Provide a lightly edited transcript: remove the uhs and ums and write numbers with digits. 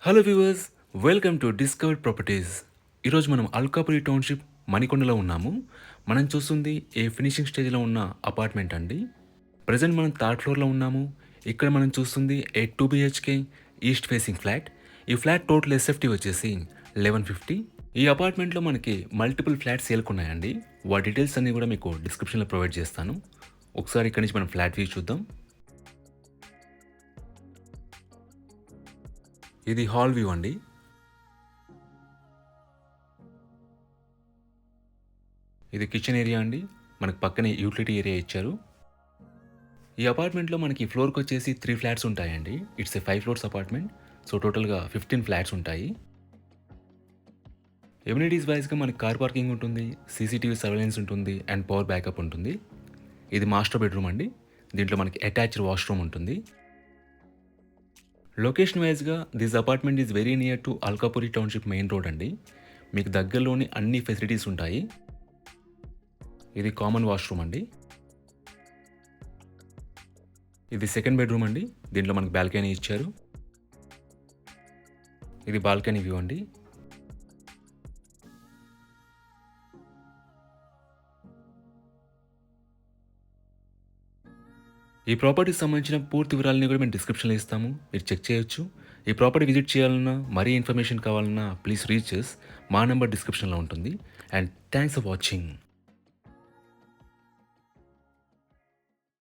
Hello viewers, welcome to discovered properties. ఈరోజు మనం Alkapuri township మణికొండలో ఉన్నాము. మనం చూస్తుంది ఏ ఫినిషింగ్ స్టేజ్లో ఉన్న అపార్ట్మెంట్ అండి. ప్రజెంట్ మనం థర్డ్ ఫ్లోర్లో ఉన్నాము. ఇక్కడ మనం చూస్తుంది ఏ 2 BHK ఈస్ట్ ఫేసింగ్ ఫ్లాట్. ఈ ఫ్లాట్ టోటల్ ఎస్ఎఫ్టీ వచ్చేసి 1150. ఈ అపార్ట్మెంట్లో మనకి మల్టిపుల్ ఫ్లాట్స్ సేల్కున్నాయండి. వాటి డీటెయిల్స్ అన్నీ కూడా మీకు డిస్క్రిప్షన్లో ప్రొవైడ్ చేస్తాను. ఒకసారి ఇక్కడి నుంచి మనం ఫ్లాట్ వ్యూ చూద్దాం. ఇది హాల్ వ్యూ అండి. ఇది కిచెన్ ఏరియా అండి. మనకు పక్కనే యూటిలిటీ ఏరియా ఇచ్చారు. ఈ అపార్ట్మెంట్లో మనకి ఫ్లోర్కి వచ్చేసి 3 ఫ్లాట్స్ ఉంటాయండి. It's a 5 floors apartment. So టోటల్గా 15 ఫ్లాట్స్ ఉంటాయి. ఎమ్యూనిటీస్ వైజ్గా మనకి కార్ పార్కింగ్ ఉంటుంది, సీసీటీవీ సర్వేలెన్స్ ఉంటుంది అండ్ పవర్ బ్యాకప్ ఉంటుంది. ఇది మాస్టర్ బెడ్రూమ్ అండి. దీంట్లో మనకి అటాచ్డ్ వాష్రూమ్ ఉంటుంది. లొకేషన్ వైజ్గా this apartment is very near to Alkapuri township main road అండి. మీకు దగ్గరలోని అన్ని ఫెసిలిటీస్ ఉంటాయి. ఇది కామన్ వాష్రూమ్ అండి. ఇది సెకండ్ బెడ్రూమ్ అండి. దీంట్లో మనకి బాల్కనీ ఇచ్చారు. ఇది బాల్కనీ వ్యూ అండి. ఈ ప్రాపర్టీకి సంబంధించిన పూర్తి వివరాలని కూడా మేము డిస్క్రిప్షన్లో ఇస్తాము. మీరు చెక్ చేయొచ్చు. ఈ ప్రాపర్టీ విజిట్ చేయాలన్నా, మరీ ఇన్ఫర్మేషన్ కావాలన్నా ప్లీజ్ రీచ్ us. మా నెంబర్ డిస్క్రిప్షన్లో ఉంటుంది. And thanks for watching.